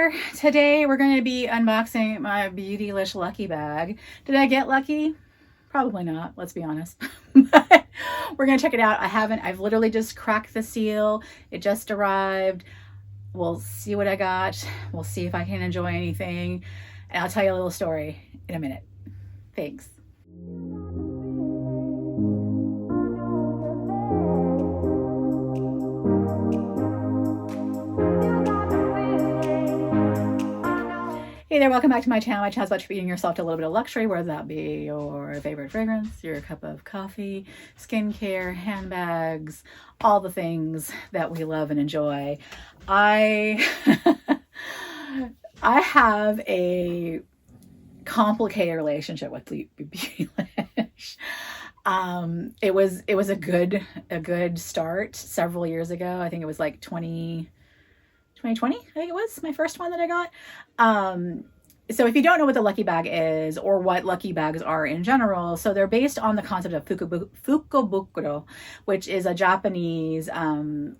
there. Today we're going to be unboxing my Beautylish lucky bag. Did I get lucky? Probably not, let's be honest. But we're going to check it out. I've literally just cracked the seal. It just arrived. We'll see what I got. We'll see if I can enjoy anything. And I'll tell you a little story in a minute. Thanks. Hey there, welcome back to my channel. My channel's about treating yourself to a little bit of luxury, whether that be your favorite fragrance, your cup of coffee, skincare, handbags, all the things that we love and enjoy. I have a complicated relationship with Beautylish. It was a good start several years ago. I think it was like 2020, I think it was my first one that I got. So if you don't know what the lucky bag is or what lucky bags are in general, so they're based on the concept of fukobukuro, which is a Japanese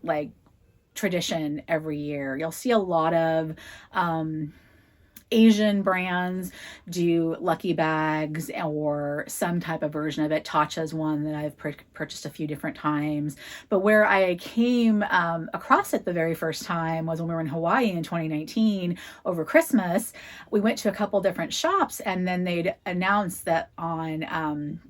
like tradition every year. You'll see a lot of Asian brands do lucky bags or some type of version of it. Tatcha's one that I've purchased a few different times. But where I came across it the very first time was when we were in Hawaii in 2019 over Christmas. We went to a couple different shops, and then they'd announced that on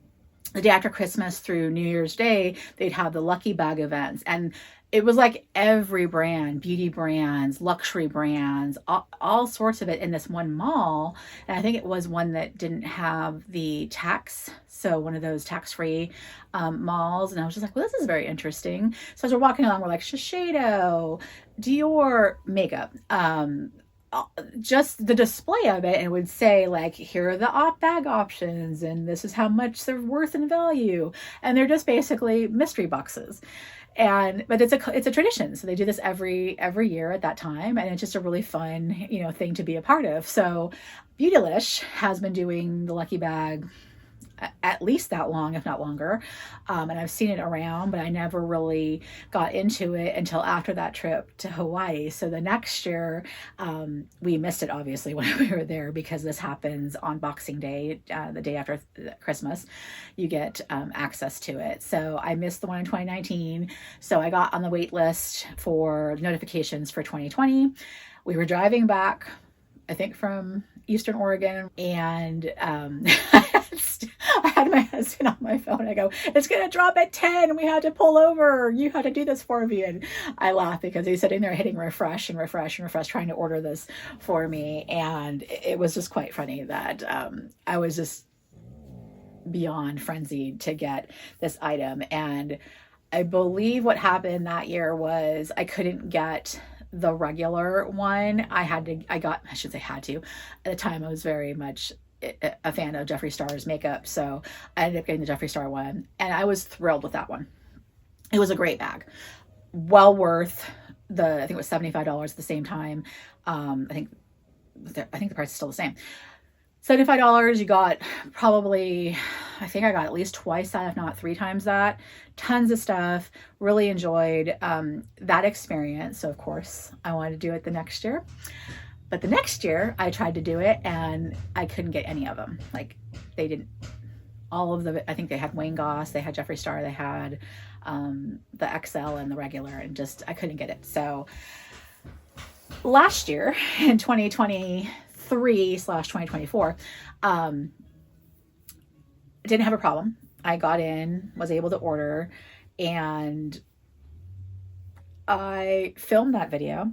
the day after Christmas through New Year's Day, they'd have the lucky bag events. And it was like every brand, beauty brands, luxury brands, all sorts of it in this one mall. And I think it was one that didn't have the tax. So one of those tax-free malls. And I was just like, well, this is very interesting. So as we're walking along, we're like, Shiseido, Dior makeup, just the display of it, and it would say like, here are the bag options, and this is how much they're worth in value. And they're just basically mystery boxes. But it's a tradition. So they do this every year at that time. And it's just a really fun, thing to be a part of. So Beautylish has been doing the lucky bag at least that long, if not longer. And I've seen it around, but I never really got into it until after that trip to Hawaii. So the next year, we missed it obviously when we were there, because this happens on Boxing Day, the day after Christmas, you get access to it. So I missed the one in 2019. So I got on the wait list for notifications for 2020. We were driving back, I think from Eastern Oregon, and I had my husband on my phone. I go, it's gonna drop at 10. We had to pull over. You had to do this for me. And I laugh because he's sitting there hitting refresh and refresh and refresh, trying to order this for me. And it was just quite funny that I was just beyond frenzied to get this item. And I believe what happened that year was I couldn't get the regular one. At the time I was very much a fan of Jeffree Star's makeup, so I ended up getting the Jeffree Star one, and I was thrilled with that one. It was a great bag, well worth I think it was $75 at the same time. I think the price is still the same. $75, you got probably, I think I got at least twice that, if not 3 times that. Tons of stuff. Really enjoyed that experience. So of course I wanted to do it the next year. But the next year I tried to do it and I couldn't get any of them. Like, they didn't, I think they had Wayne Goss, they had Jeffree Star, they had the XL and the regular, and just, I couldn't get it. So last year in 2023/2024, didn't have a problem. I got in, was able to order, and I filmed that video.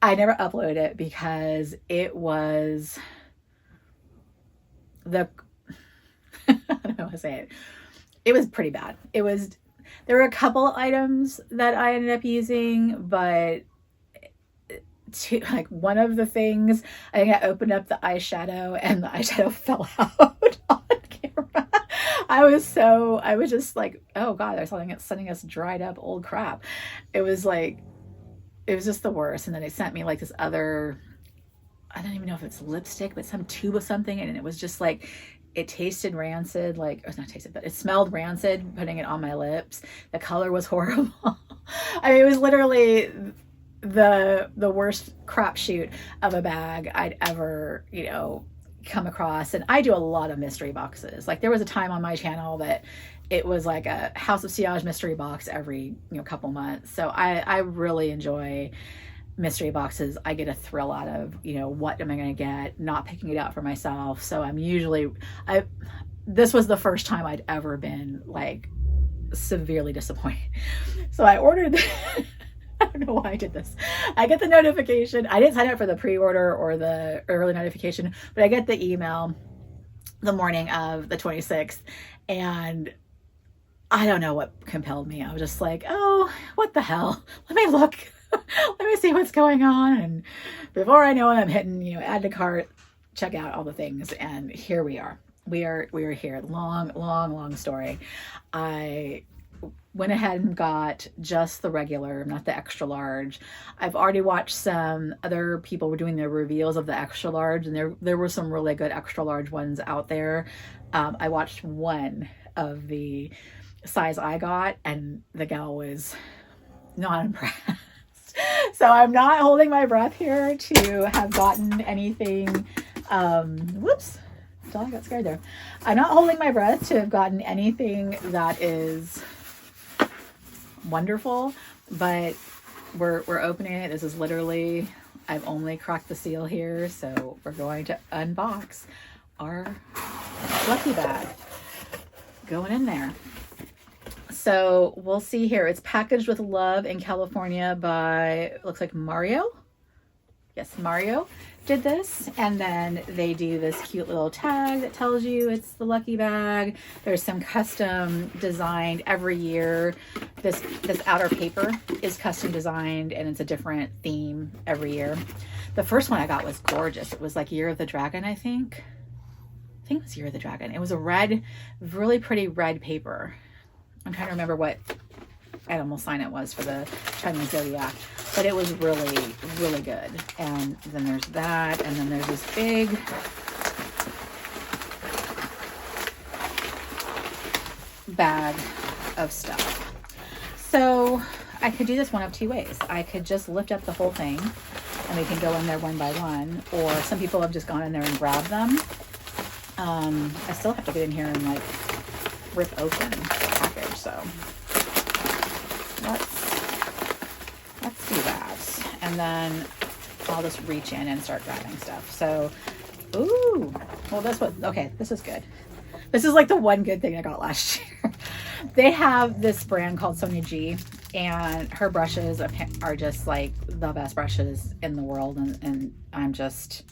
I never uploaded it because it was I don't know how to say it. It was pretty bad. There were a couple items that I ended up using, but one of the things, I think I opened up the eyeshadow and the eyeshadow fell out on camera. I was just like, oh God, they're sending us dried up old crap. It was just the worst. And then they sent me like this other, I don't even know if it's lipstick, but some tube of something. And it was just like, it tasted rancid, or not tasted, but it smelled rancid putting it on my lips. The color was horrible. I mean, it was literally the worst crapshoot of a bag I'd ever, come across. And I do a lot of mystery boxes. Like there was a time on my channel that it was like a House of Sillage mystery box every, couple months. So I really enjoy mystery boxes. I get a thrill out of, what am I going to get, not picking it out for myself. So this was the first time I'd ever been like severely disappointed. So I ordered I don't know why I did this. I get the notification. I didn't sign up for the pre-order or the early notification, but I get the email the morning of the 26th, and I don't know what compelled me. I was just like, oh, what the hell? Let me look. Let me see what's going on. And before I know it, I'm hitting, add to cart, check out all the things. And here we are. We are here. Long story. I went ahead and got just the regular, not the extra large. I've already watched some other people were doing their reveals of the extra large, and there were some really good extra large ones out there. I watched one of the size I got, and the gal was not impressed. So I'm not holding my breath here to have gotten anything. Whoops. I got scared there. I'm not holding my breath to have gotten anything that is wonderful, but we're opening it. This is literally, I've only cracked the seal here, so we're going to unbox our lucky bag going in there. So we'll see here. It's packaged with love in California by, looks like Mario. Yes, Mario did this, and then they do this cute little tag that tells you it's the lucky bag. There's some custom designed every year. This outer paper is custom designed, and it's a different theme every year. The first one I got was gorgeous. It was like Year of the Dragon, I think it was Year of the Dragon. It was a red, really pretty red paper. I'm trying to remember what animal sign it was for the Chinese zodiac, but it was really, really good. And then there's that, and then there's this big bag of stuff. So I could do this one of two ways. I could just lift up the whole thing and we can go in there one by one, or some people have just gone in there and grabbed them. I still have to get in here and like rip open the package, so let's do that. And then I'll just reach in and start grabbing stuff. So, ooh, well, this is good. This is like the one good thing I got last year. They have this brand called Sonia G, and her brushes are just like the best brushes in the world. And I'm just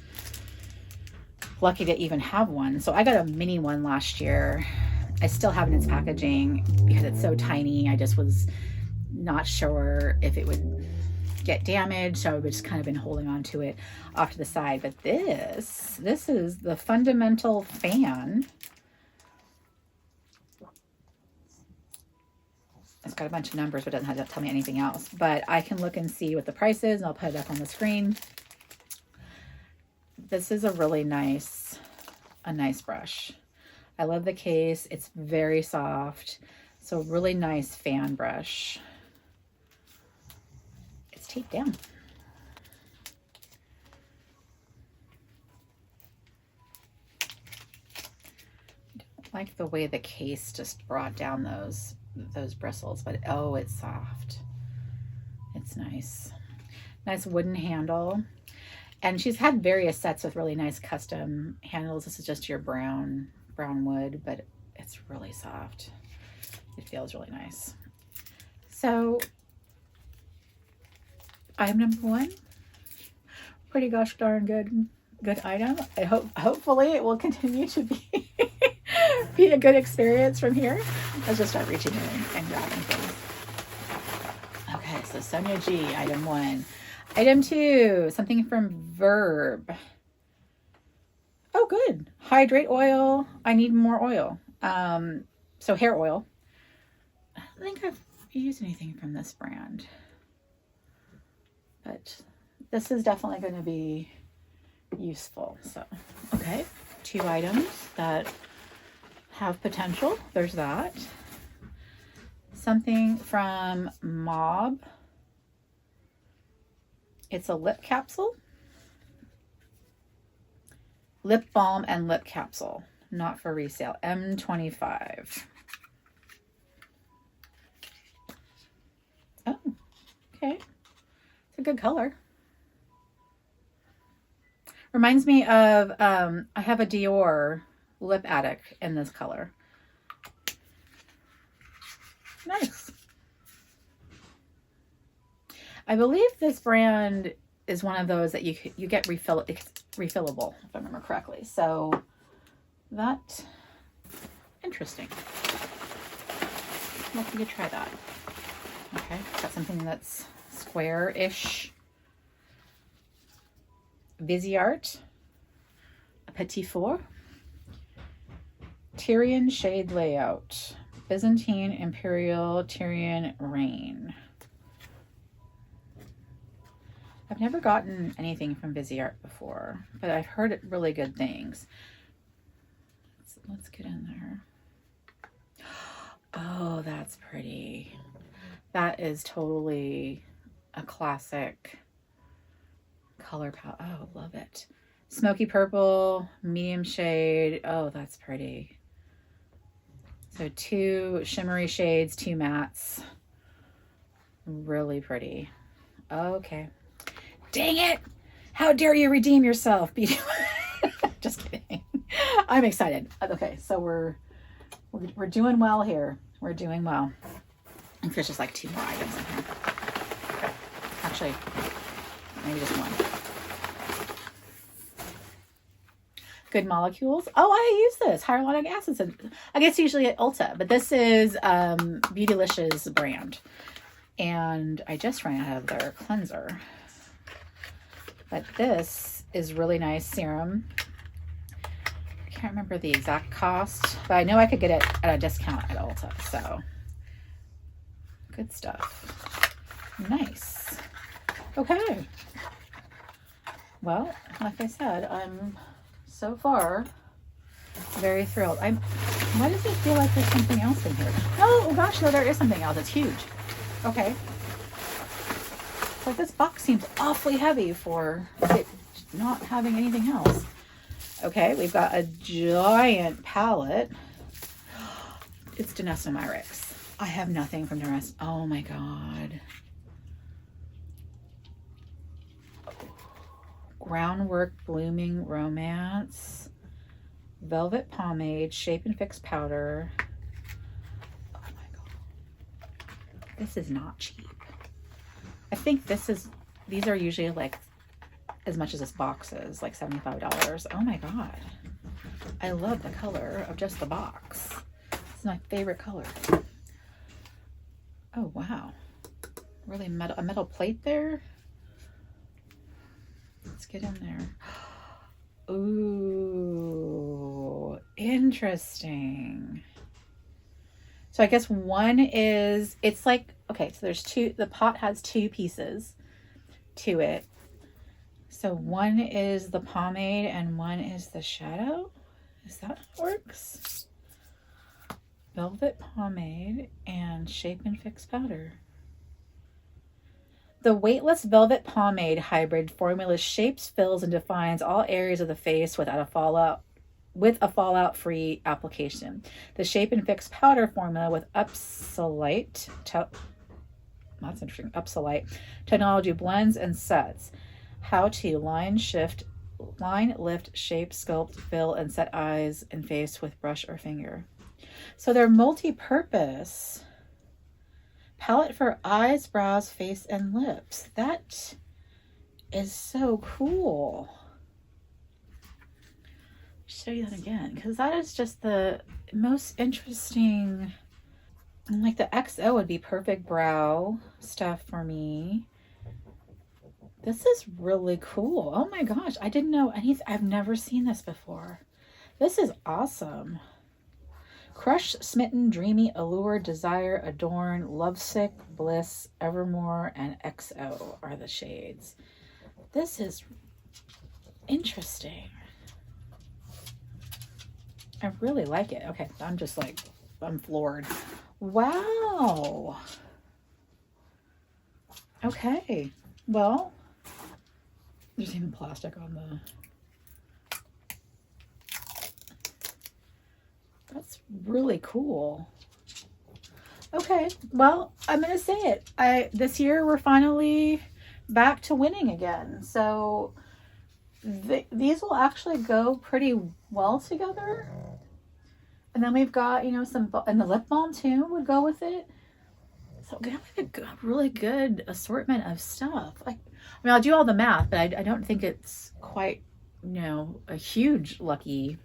lucky to even have one. So I got a mini one last year. I still have it in its packaging because it's so tiny. I just was not sure if it would get damaged, so I've just kind of been holding on to it off to the side. But this is the Fundamental fan. It's got a bunch of numbers, but it doesn't have to tell me anything else. But I can look and see what the price is, and I'll put it up on the screen. This is a really nice brush. I love the case. It's very soft. So really nice fan brush. It's taped down. I don't like the way the case just brought down those bristles, but oh, it's soft. It's nice. Nice wooden handle. And she's had various sets with really nice custom handles. This is just your brown wood, but it's really soft. It feels really nice. So item number one, pretty gosh darn good item. I hopefully it will continue to be a good experience from here. Let's just start reaching in and grabbing things. Okay, so Sonia G, item one. Item two, something from Verb. Oh, good. Hydrate oil. I need more oil. So hair oil. I don't think I've used anything from this brand, but this is definitely going to be useful. So, okay, two items that have potential. There's that. Something from Mob. It's a lip capsule. Lip balm and lip capsule. Not for resale. M25. Oh, okay. It's a good color. Reminds me of, I have a Dior Lip Addict in this color. Nice. I believe this brand is one of those that you get refillable, if I remember correctly. So that, interesting. Let me try that. Okay, got something that's square-ish. Viseart, a Petit Four, Tyrian shade layout, Byzantine Imperial Tyrian Rain. I've never gotten anything from Viseart before, but I've heard really good things. Let's get in there. Oh, that's pretty. That is totally a classic color palette. Oh, love it. Smoky purple, medium shade. Oh, that's pretty. So 2 shimmery shades, 2 mattes. Really pretty. Okay. Dang it! How dare you redeem yourself? Just kidding. I'm excited. Okay, so we're doing well here. We're doing well. I think there's just like 2 more items in here. Okay. Actually, maybe just one. Good Molecules. Oh, I use this. Hyaluronic acid. I guess usually at Ulta, but this is Beautylish's brand. And I just ran out of their cleanser. But this is really nice serum. I can't remember the exact cost, but I know I could get it at a discount at Ulta. So good stuff. Nice. Okay. Well, like I said, I'm so far very thrilled. Why does it feel like there's something else in here? Oh gosh, no, there is something else. It's huge. Okay. Like this box seems awfully heavy for it not having anything else. Okay, we've got a giant palette. It's Denesomyrix. I have nothing from Denes. Oh my god. Groundwork Blooming Romance. Velvet Pomade, Shape and Fix Powder. Oh my god. This is not cheap. I think these are usually like as much as this box is, like $75. Oh my god. I love the color of just the box. It's my favorite color. Oh wow. Really a metal plate there. Let's get in there. Ooh, interesting. So I guess one is, it's like, okay, so there's 2, the pot has 2 pieces to it. So one is the pomade and one is the shadow. Is that how it works? Velvet Pomade and Shape and Fix Powder. The weightless velvet pomade hybrid formula shapes, fills, and defines all areas of the face without a fallout-free application. The Shape and Fix powder formula with upsolite, that's interesting, upsolite technology blends and sets. How to line, lift, shape, sculpt, fill, and set eyes and face with brush or finger. So they're multi-purpose. Palette for eyes, brows, face, and lips. That is so cool. Show you that again, because that is just the most interesting. And like the XO would be perfect brow stuff for me. This is really cool. Oh my gosh, I didn't know anything. I've never seen this before. This is awesome. Crush, Smitten, Dreamy, Allure, Desire, Adorn, Lovesick, Bliss, Evermore, and XO are the shades. This is interesting. I really like it. Okay, I'm just like, I'm floored. Wow. Okay, well, There's even plastic on the... That's really cool. Okay, well, I'm gonna say it. This year we're finally back to winning again. So these will actually go pretty well together. And then we've got, you know, some, and the lip balm too would go with it. So we have like a really good assortment of stuff. Like, I mean, I'll do all the math, but I don't think it's quite, you know, a huge lucky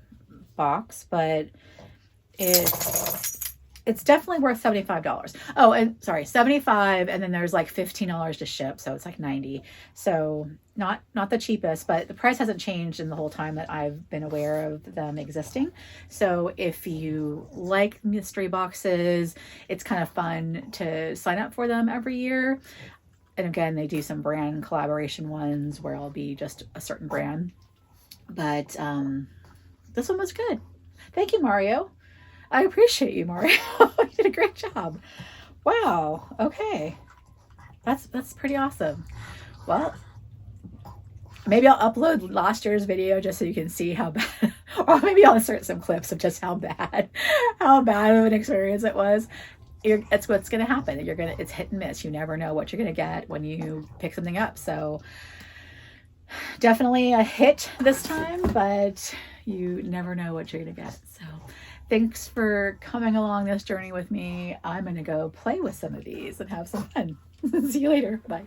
box, but it's definitely worth $75. Oh, and sorry, 75, and then there's like $15 to ship, so it's like 90. So not the cheapest, but the price hasn't changed in the whole time that I've been aware of them existing. So if you like mystery boxes, it's kind of fun to sign up for them every year. And again, they do some brand collaboration ones where I'll be just a certain brand. But this one was good. Thank you, Mario. I appreciate you, Mario. You did a great job. Wow. Okay. That's pretty awesome. Well, maybe I'll upload last year's video just so you can see how bad, or maybe I'll insert some clips of just how bad of an experience it was. It's what's going to happen. It's hit and miss. You never know what you're going to get when you pick something up. So definitely a hit this time, but you never know what you're going to get. So thanks for coming along this journey with me. I'm going to go play with some of these and have some fun. See you later. Bye.